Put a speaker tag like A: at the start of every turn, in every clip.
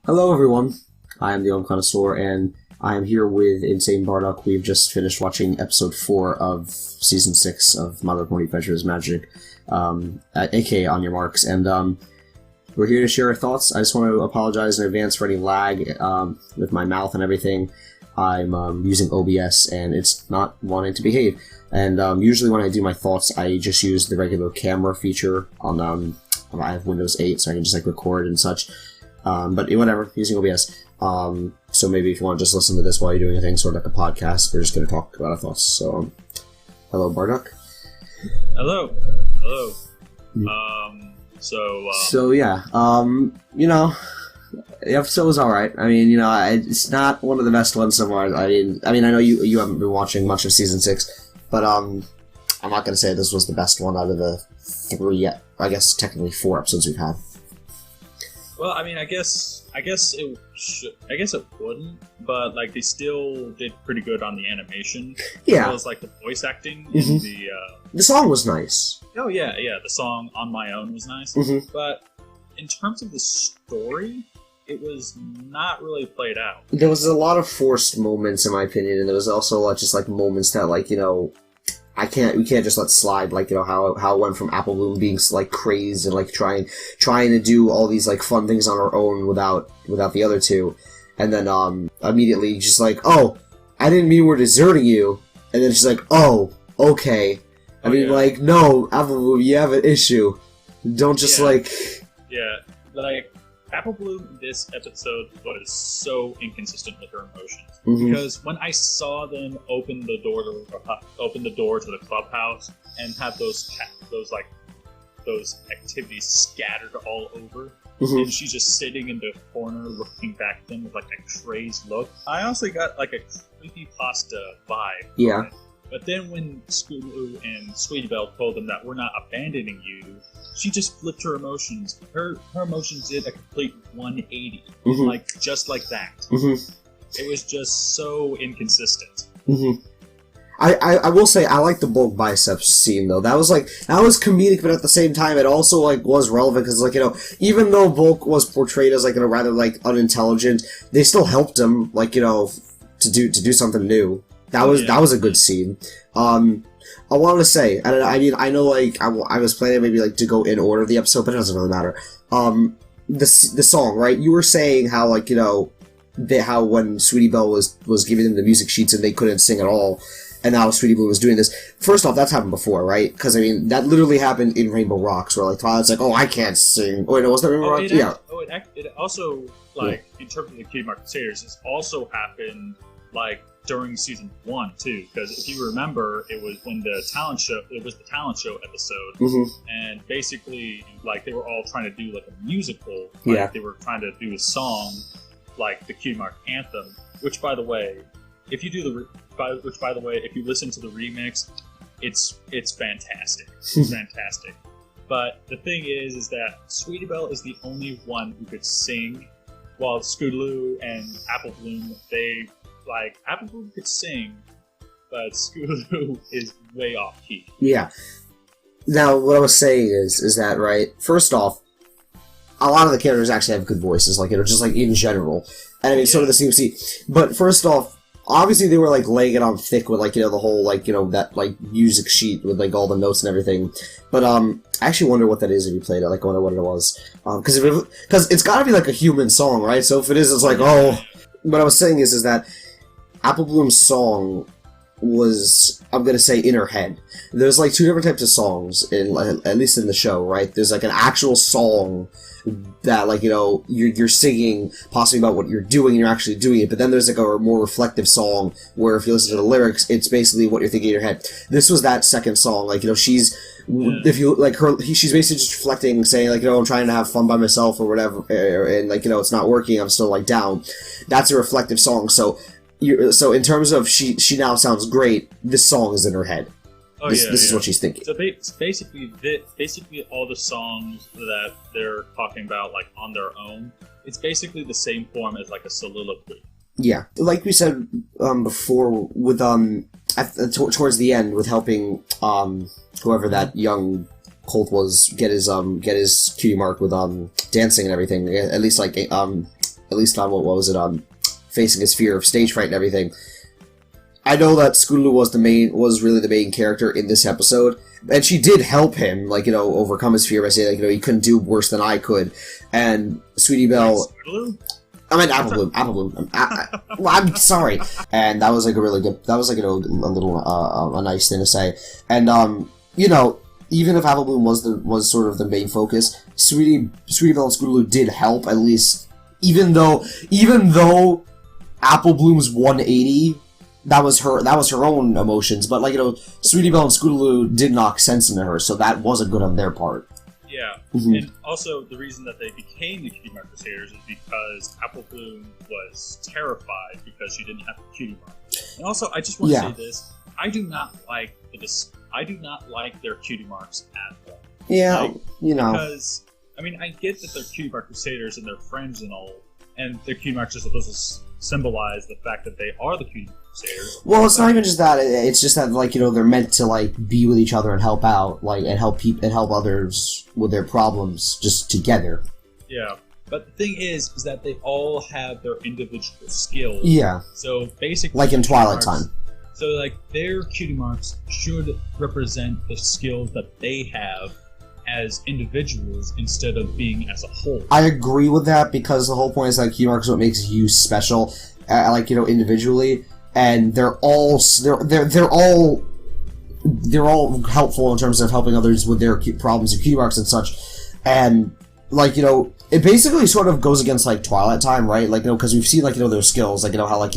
A: Hello everyone, I am the Om Connoisseur, and I am here with Insane Bardock. We've just finished watching episode 4 of season 6 of My Little Pony Adventures Magic, aka On Your Marks, and we're here to share our thoughts. I just want to apologize in advance for any lag with my mouth and everything. I'm using OBS, and it's not wanting to behave. And usually when I do my thoughts, I just use the regular camera feature on I have Windows 8, so I can just like record and such. But whatever, using OBS. So maybe if you want to just listen to this while you're doing anything, sort of like a podcast, we're just going to talk about our thoughts. So, hello, Bardock.
B: Hello. Hello.
A: So yeah, the episode was alright. I mean, it's not one of the best ones so far. I mean, I know you haven't been watching much of season 6, but I'm not going to say this was the best one out of the 3, I guess technically 4 episodes we've had.
B: Well, I mean, I guess it wouldn't, but like they still did pretty good on the animation.
A: Yeah.
B: As well as like the voice acting in
A: the song was nice.
B: Oh yeah, the song "On My Own" was nice. But in terms of the story, it was not really played out.
A: There was a lot of forced moments, in my opinion, and there was also a lot just like moments that we can't just let slide, how it went from Apple Bloom being like crazed and like trying to do all these like fun things on her own without the other two, and then immediately just like, oh, I didn't mean we're deserting you, and then she's like, oh, okay. No, Apple Bloom, you have an issue. Don't just like
B: Apple Bloom this episode was so inconsistent with her emotions.
A: Mm-hmm.
B: Because when I saw them open the door to the clubhouse and have those activities scattered all over, and she's just sitting in the corner looking back at them with like a crazed look, I honestly got like a creepypasta vibe.
A: Yeah.
B: But then when Scootaloo and Sweetie Belle told them that we're not abandoning you, she just flipped her emotions. Her emotions did a complete 180, just like that. It was just so inconsistent.
A: I will say I like the bulk biceps scene though. That was comedic, but at the same time it also was relevant because even though Bulk was portrayed as rather unintelligent, they still helped him to do something new. That was a good scene. I want to say, and I know I was planning maybe to go in order of the episode, but it doesn't really matter. The song, right? You were saying how how when Sweetie Belle was giving them the music sheets and they couldn't sing at all, and now Sweetie Blue was doing this. First off, that's happened before, right? Because that literally happened in Rainbow Rocks, where Twilight's like, oh, I can't sing. Oh, wait, no, wasn't that Rainbow Rocks?
B: It also in terms of the Cutie Mark Crusaders, this also happened during season 1 too, because if you remember, it was when the talent show episode, and basically they were all trying to do a musical, they were trying to do a song the Cutie Mark anthem, which by the way, if you listen to the remix, it's fantastic. It's fantastic. But the thing is that Sweetie Belle is the only one who could sing, while Scootaloo and Apple Bloom, Apple Bloom could sing, but Scootaloo is way off key.
A: Yeah. Now, what I was saying is that, right, first off, a lot of the characters actually have good voices, just in general. And so do the CMC. But first off, obviously they were laying it on thick with the whole that music sheet with all the notes and everything. But I actually wonder what that is if you played it. I wonder what it was. Because it's got to be a human song, right? So if it is, it's oh. What I was saying is that Apple Bloom's song was, I'm gonna say, in her head. There's 2 different types of songs at least in the show, right? There's an actual song that you're singing possibly about what you're doing and you're actually doing it, but then there's a more reflective song where if you listen to the lyrics, it's basically what you're thinking in your head. This was that second song, she's if you she's basically just reflecting, saying I'm trying to have fun by myself or whatever, and it's not working, I'm still down. That's a reflective song. So in terms of she now sounds great, this song is in her head. This is what she's thinking.
B: So basically all the songs that they're talking about on their own, it's basically the same form as a soliloquy.
A: Yeah, like we said before, with towards the end, with helping whoever that young Colt was get his cutie mark with dancing and everything. At least at least on what was it, facing his fear of stage fright and everything. I know that Scootaloo was really the main character in this episode, and she did help him, like, overcome his fear by saying, like, he couldn't do worse than I could, and Sweetie Belle...
B: Scootaloo?
A: I meant Apple Bloom. I'm sorry. And that was, like, a really good... That was, like, a nice thing to say. And, even if Apple Bloom was sort of the main focus, Sweetie Belle and Scootaloo did help, at least, even though Apple Bloom's 180... That was her own emotions, but, like, Sweetie Belle and Scootaloo did knock sense into her, so that wasn't good on their part.
B: Yeah, and also the reason that they became the Cutie Mark Crusaders is because Apple Bloom was terrified because she didn't have the cutie mark. And also, I just want to say this: I do not like their cutie marks at all.
A: Yeah,
B: because I get that they're Cutie Mark Crusaders and they're friends and all, and their cutie marks are supposed to symbolize the fact that they are the Cutie Mark Crusaders.
A: Well, it's not even just that. It's just that, like, they're meant to, like, be with each other and help out, like, and help others with their problems just together.
B: Yeah, but the thing is that they all have their individual skills.
A: Yeah.
B: So basically,
A: like in Twilight Time.
B: So, like, their cutie marks should represent the skills that they have as individuals instead of being as a whole. I
A: agree with that, because the whole point is that cutie marks is what makes you special, individually, and they're all helpful in terms of helping others with their problems and cutie marks and such, and, like, it basically sort of goes against, like, Twilight Time, right? Like, because we've seen, like, their skills, like, how, like,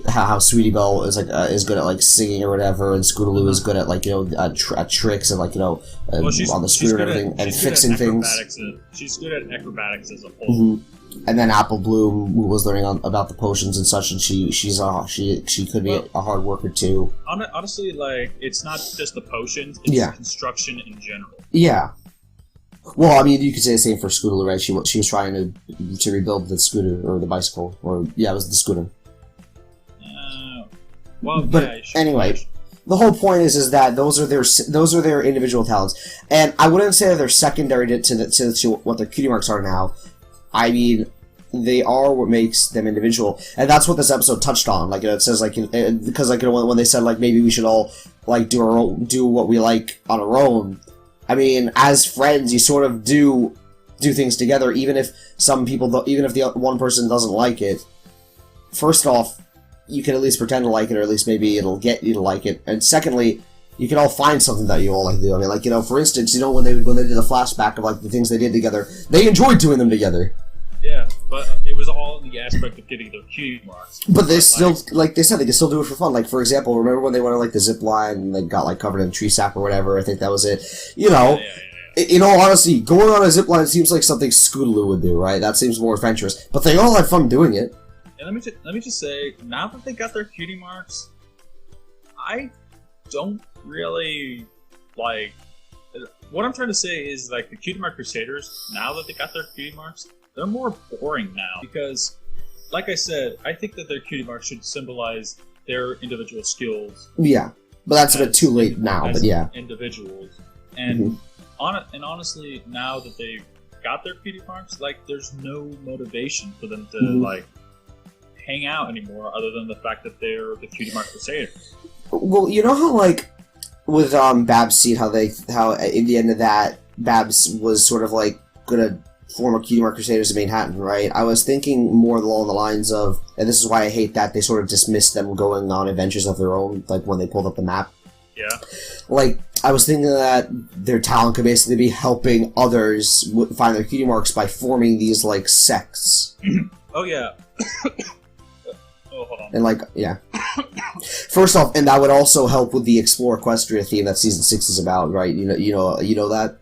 A: how Sweetie Belle is, like, is good at, like, singing or whatever, and Scootaloo is good at, like, at tricks and, like, on the scooter and everything, and fixing things.
B: She's good at acrobatics as a whole.
A: And then Apple Bloom was learning about the potions and such, and she could be a hard worker too.
B: Honestly, like, it's not just the potions; it's construction in general.
A: Yeah. Well, you could say the same for Scootaloo, right? She was trying to rebuild the scooter or the bicycle, or it was the scooter. Anyway, the whole point is that those are their individual talents, and I wouldn't say that they're secondary to what their cutie marks are now. They are what makes them individual, and that's what this episode touched on. Like, it says, like, because, like, when they said, like, maybe we should all, like, do what we like on our own. As friends, you sort of do things together, even if the one person doesn't like it. First off, you can at least pretend to like it, or at least maybe it'll get you to like it. And secondly, you can all find something that you all like to do. For instance, when they did the flashback of, like, the things they did together, they enjoyed doing them together.
B: Yeah, but it was all in the aspect of getting their cutie marks.
A: But they still, like they said, they can still do it for fun. Like, for example, remember when they went on, like, the zip line and they got, like, covered in tree sap or whatever? I think that was it. In all honesty, going on a zip line seems like something Scootaloo would do, right? That seems more adventurous. But they all had fun doing it.
B: And let me just say, now that they got their cutie marks, I don't really, like... What I'm trying to say is, like, the Cutie Mark Crusaders, now that they got their cutie marks, they're more boring now. Because, like I said, I think that their cutie marks should symbolize their individual skills.
A: Yeah, but that's a bit too late now, but yeah.
B: Individuals. And, honestly, now that they've got their cutie marks, like, there's no motivation for them to, like, hang out anymore, other than the fact that they're the Cutie Mark Crusaders.
A: Well, you know how, like, with Babs' scene, how in the end of that, Babs was sort of, like, gonna form a Cutie Mark Crusaders in Manhattan, right? I was thinking more along the lines of, and this is why I hate that they sort of dismissed them going on adventures of their own, like, when they pulled up the map.
B: Yeah.
A: Like, I was thinking that their talent could basically be helping others find their cutie marks by forming these, like, sects.
B: Oh, yeah. Oh, hold on.
A: And, like, yeah. First off, and that would also help with the Explore Equestria theme that Season 6 is about, right? You know that?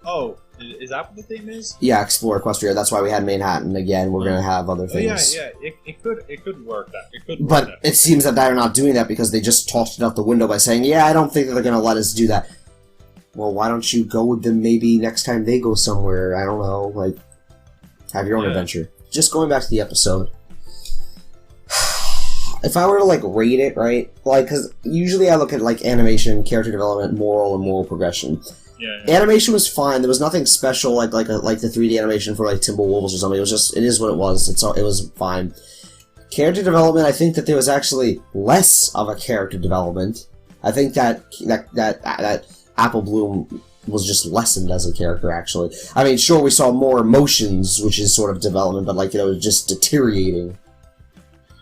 B: Oh, is that what the theme is?
A: Yeah, Explore Equestria. That's why we had Manhattan again. We're gonna have other things.
B: Yeah. It could work.
A: But it seems that they're not doing that because they just tossed it out the window by saying, "Yeah, I don't think that they're gonna let us do that." Well, why don't you go with them? Maybe next time they go somewhere. I don't know. Like, have your own adventure. Just going back to the episode. If I were to, like, rate it, right? Like, because usually I look at, like, animation, character development, moral, and moral progression. Animation was fine. There was nothing special like the 3D animation for like Timberwolves or something. It was just, it is what it was. It was fine. Character development, I think that there was actually less of a character development. I think that Apple Bloom was just lessened as a character, actually. I mean, sure, we saw more emotions, which is sort of development, but like, just deteriorating.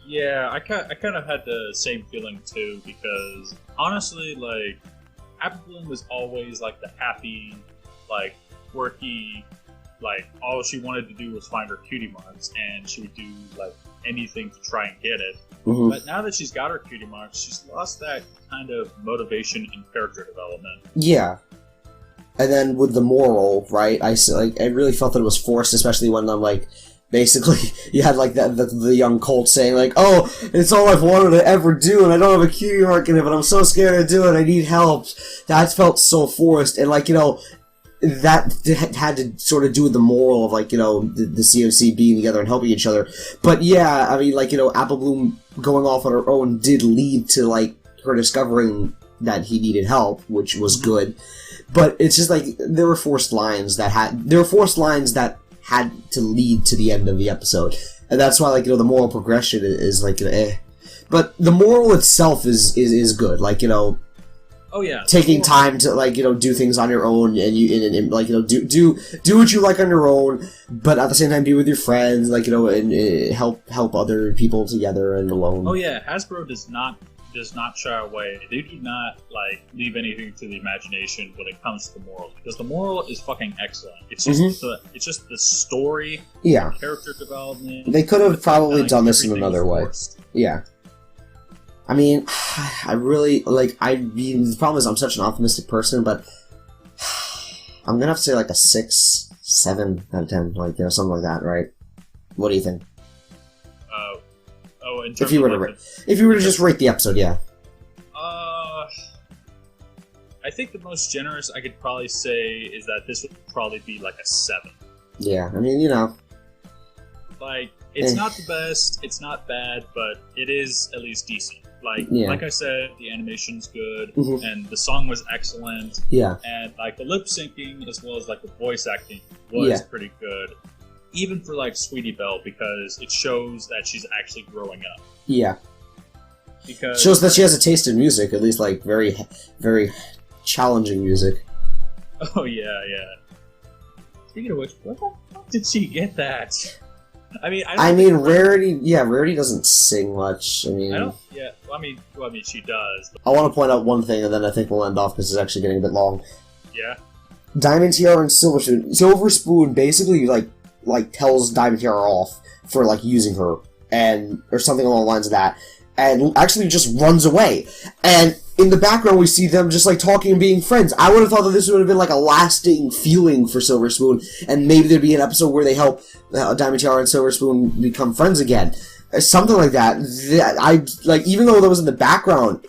B: Yeah, I kind of had the same feeling too, because honestly, like, Apple Bloom was always like the happy, like, quirky, like, all she wanted to do was find her cutie marks, and she would do like anything to try and get it.
A: Mm-hmm.
B: But now that she's got her cutie marks, she's lost that kind of motivation and character development.
A: Yeah. And then with the moral, right? I really felt that it was forced, especially when I'm like, basically, you had like the young Colt saying like, "Oh, it's all I've wanted to ever do, and I don't have a cutie mark in it, but I'm so scared to do it. I need help." That felt so forced, and like, that had to sort of do with the moral of like, the CMC being together and helping each other. But yeah, I mean, like, Apple Bloom going off on her own did lead to like her discovering that he needed help, which was good. But it's just like there were forced lines that had to lead to the end of the episode, and that's why like, the moral progression is like, eh. But the moral itself is good, like,
B: oh yeah,
A: taking time to like, do things on your own, and like, do what you like on your own, but at the same time be with your friends, like, and help other people together and alone.
B: Oh yeah, Hasbro does not shy away. They do not like leave anything to the imagination when it comes to the morals, because the moral is fucking excellent. It's just the story, character development.
A: They could have probably done this in another way. Yeah. I mean, I really like. The problem is I'm such an optimistic person, but I'm gonna have to say like a 6, 7 out of 10, like, something like that, right? What do you think?
B: In terms
A: if you were to just rate the episode, yeah.
B: I think the most generous I could probably say is that this would probably be like a 7.
A: Yeah, I mean,
B: like, it's not the best, it's not bad, but it is at least decent. Like I said, the animation's good, and the song was excellent.
A: Yeah.
B: And like the lip syncing as well as like the voice acting was pretty good. Even for like Sweetie Belle, because it shows that she's actually growing up. Yeah. Because
A: shows that she has a taste in music, at least like very, very challenging music.
B: Oh yeah. Speaking of which, where the fuck did she get that? I mean,
A: Rarity doesn't sing much.
B: I mean, she does. But...
A: I want to point out one thing, and then I think we'll end off because it's actually getting a bit long.
B: Yeah.
A: Diamond Tiara and Silver Spoon. Silver Spoon basically like tells Diamond Tiara off for like using her, or something along the lines of that, and actually just runs away. And in the background we see them just like talking and being friends. I would have thought that this would have been like a lasting feeling for Silver Spoon, and maybe there'd be an episode where they help Diamond Tiara and Silver Spoon become friends again, something like that. Even though that was in the background,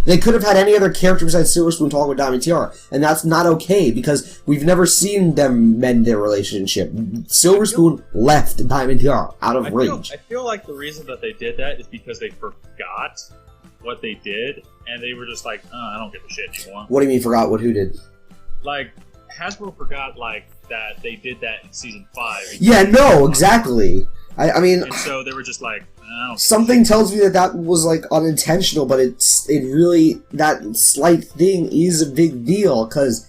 A: they could have had any other character besides Silver Spoon talk with Diamond Tiara, and that's not okay, because we've never seen them mend their relationship. Silver Spoon left Diamond Tiara out of rage.
B: I feel like the reason that they did that is because they forgot what they did, and they were just like, I don't give a shit anymore.
A: What do you mean forgot what who did?
B: Like, Hasbro forgot, like, that they did that in Season 5.
A: Yeah, no, exactly. I mean...
B: And so they were just like,
A: something tells me that was, like, unintentional, but it really... That slight thing is a big deal, because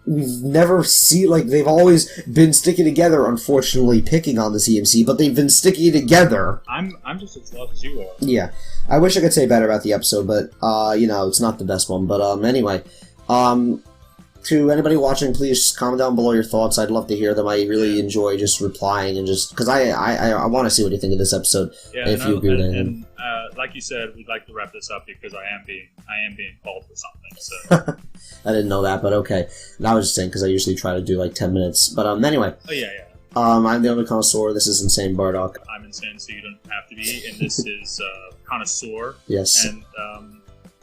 A: we've never seen... Like, they've always been sticking together, unfortunately, picking on the CMC, but they've been sticking together.
B: I'm just as lost as you are.
A: Yeah. I wish I could say better about the episode, but, it's not the best one. But, anyway, to anybody watching, please comment down below your thoughts. I'd love to hear them. I really enjoy just replying and just... Because I want to see what you think of this episode, if you agree with anything.
B: And like you said, we'd like to wrap this up because I am being called for something, so...
A: I didn't know that, but okay. And I was just saying, because I usually try to do, like, 10 minutes. But, anyway.
B: Oh, yeah.
A: I'm the only connoisseur. This is Insane Bardock.
B: I'm Insane, so you don't have to be. And this is Connoisseur.
A: Yes.
B: And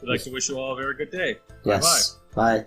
B: we'd like to wish you all a very good day.
A: Yes. Bye. Bye.